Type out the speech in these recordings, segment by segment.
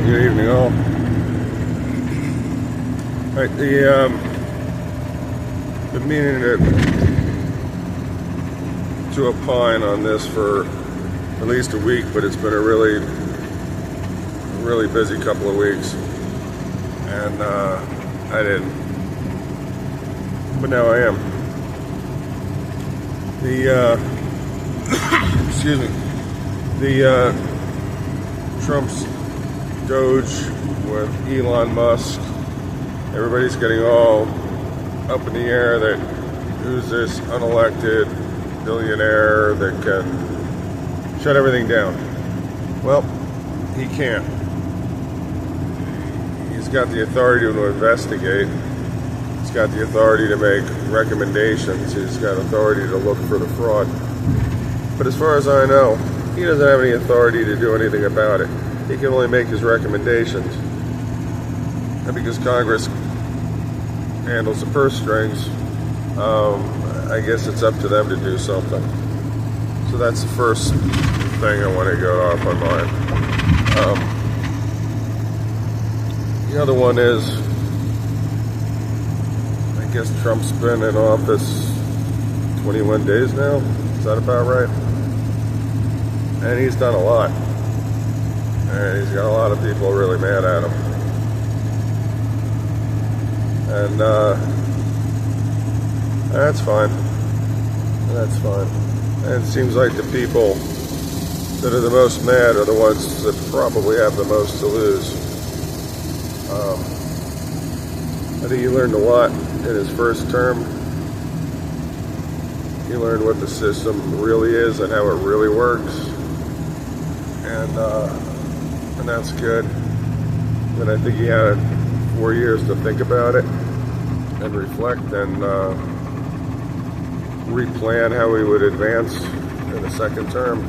Good evening, all. Right, been meaning to opine on this for at least a week, but it's been a really busy couple of weeks, and I didn't. But now I am. Excuse me. Trump's Doge with Elon Musk. Everybody's getting all up in the air that who's this unelected billionaire that can shut everything down. Well, he can't. He's got the authority to investigate. He's got the authority to make recommendations. He's got authority to look for the fraud. But as far as I know, he doesn't have any authority to do anything about it. He can only make his recommendations. And because Congress handles the purse strings, I guess it's up to them to do something. So that's the first thing I want to get off my mind. The other one is, I guess Trump's been in office 21 days now. Is that about right? And he's done a lot. And he's got a lot of people really mad at him. And that's fine. That's fine. And it seems like the people that are the most mad are the ones that probably have the most to lose. I think he learned a lot in his first term. He learned what the system really is and how it really works. And that's good. And I think he had 4 years to think about it and reflect and replan how he would advance in the second term.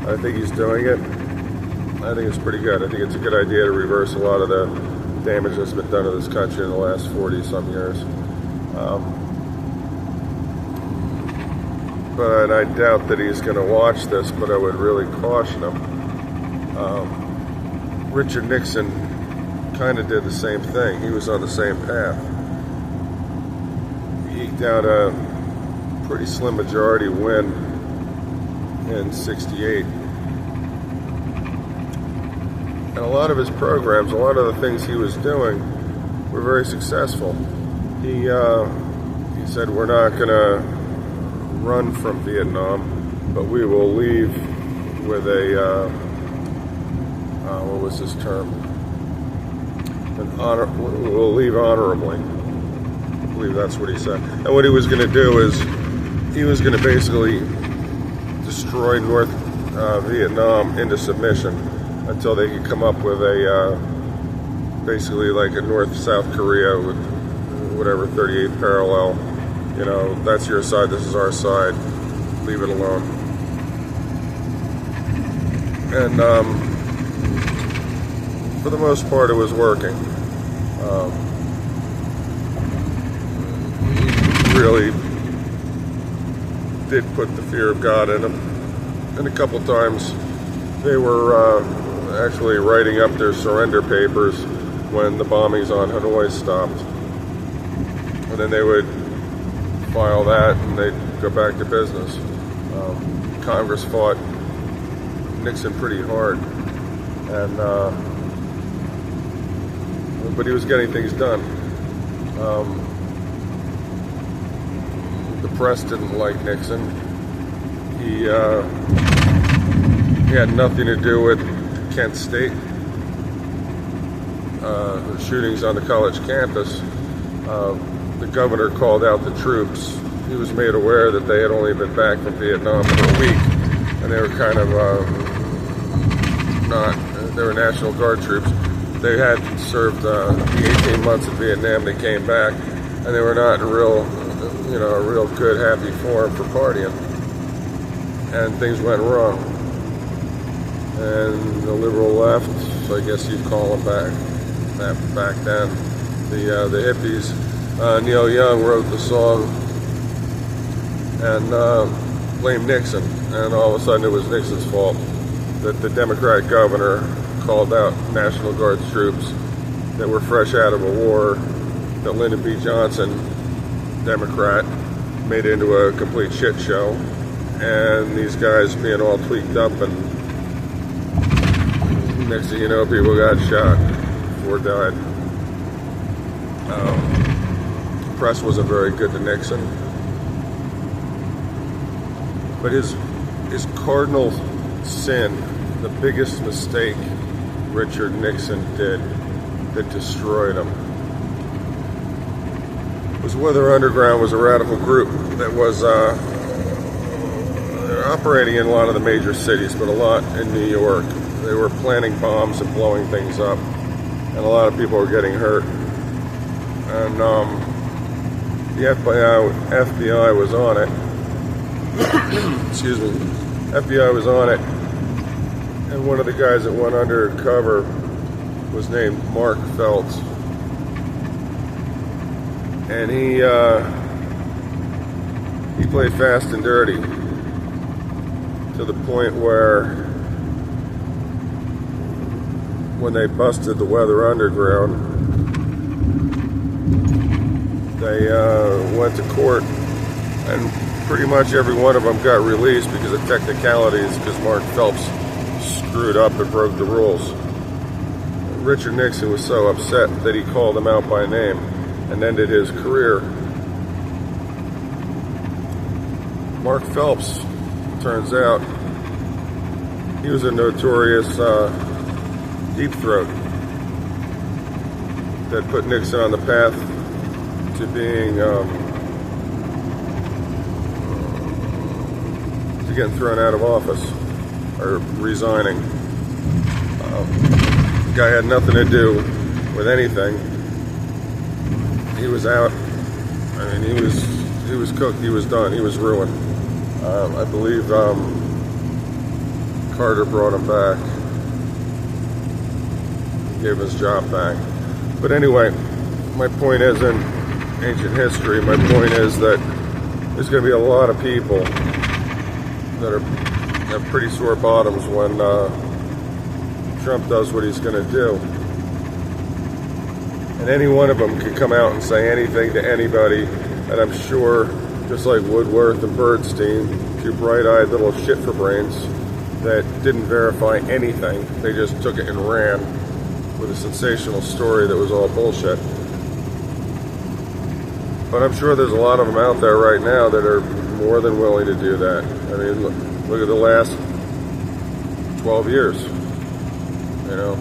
I think he's doing it. I think it's pretty good. I think it's a good idea to reverse a lot of the damage that's been done to this country in the last 40-some years. But I doubt that he's going to watch this, but I would really caution him. Richard Nixon kind of did the same thing. He was on the same path. He eked out a pretty slim majority win in '68. And a lot of his programs, a lot of the things he was doing were very successful. He said, we're not going to run from Vietnam, but we will leave with a, what was his term? We'll leave honorably. I believe that's what he said. And what he was going to do is he was going to basically destroy North Vietnam into submission until they could come up with a basically like a North-South Korea with whatever 38th parallel. You know, that's your side, this is our side. Leave it alone. And for the most part, it was working. He really did put the fear of God in them. And a couple times they were actually writing up their surrender papers when the bombings on Hanoi stopped. And then they would file that and they'd go back to business. Congress fought Nixon pretty hard. And but he was getting things done. The press didn't like Nixon. He had nothing to do with Kent State, the shootings on the college campus. The governor called out the troops. He was made aware that they had only been back from Vietnam for a week, and they were kind of they were National Guard troops. They had served the 18 months in Vietnam. They came back, and they were not in a real good, happy form for partying. And things went wrong. And the liberal left, so I guess you'd call them back then, the hippies. Neil Young wrote the song and blamed Nixon, and all of a sudden it was Nixon's fault that the Democrat governor called out National Guard troops that were fresh out of a war that Lyndon B. Johnson, Democrat, made into a complete shit show. And these guys being all tweaked up, and next thing you know, people got shot or died. The press wasn't very good to Nixon. But his cardinal sin, the biggest mistake Richard Nixon did that destroyed him, was Weather Underground was a radical group that was operating in a lot of the major cities, but a lot in New York. They were planting bombs and blowing things up, and a lot of people were getting hurt. And the FBI was on it. Excuse me. FBI was on it, and one of the guys that went undercover was named Mark Phelps, and he played fast and dirty to the point where when they busted the Weather Underground, they went to court, and pretty much every one of them got released because of technicalities, because Mark Phelps screwed up and broke the rules. Richard Nixon was so upset that he called him out by name and ended his career. Mark Phelps, turns out, he was a notorious deep throat that put Nixon on the path to being to getting thrown out of office or resigning. The guy had nothing to do with anything. He was out. I mean, he was cooked. He was done. He was ruined. I believe Carter brought him back, gave his job back. But anyway, my point isn't ancient history. My point is that there's going to be a lot of people that have pretty sore bottoms when Trump does what he's going to do. And any one of them can come out and say anything to anybody, and I'm sure, just like Woodworth and Birdstein, two bright-eyed little shit for brains that didn't verify anything, they just took it and ran with a sensational story that was all bullshit. But I'm sure there's a lot of them out there right now that are more than willing to do that. I mean, look at the last 12 years. You know,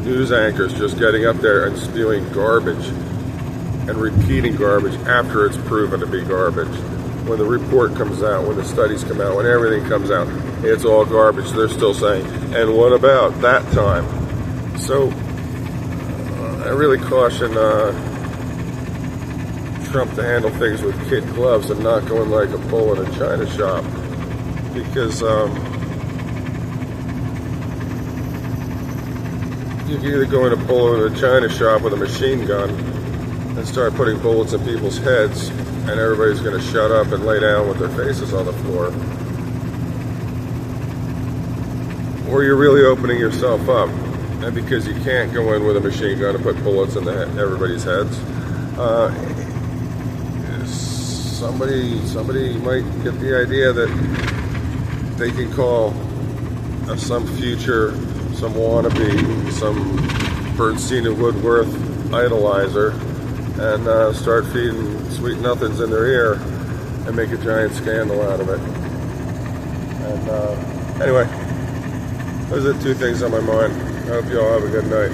news anchors just getting up there and spewing garbage and repeating garbage after it's proven to be garbage. When the report comes out, when the studies come out, when everything comes out, it's all garbage. They're still saying, and what about that time? So I really caution Trump to handle things with kid gloves and not going like a bull in a china shop, because you can either go in a bull in a china shop with a machine gun and start putting bullets in people's heads, and everybody's going to shut up and lay down with their faces on the floor, or you're really opening yourself up. And because you can't go in with a machine gun and put bullets in everybody's heads, somebody might get the idea that they can call some future, some wannabe, some Birdstein and Woodworth idolizer, and start feeding sweet nothings in their ear and make a giant scandal out of it. And anyway, those are the two things on my mind. I hope you all have a good night.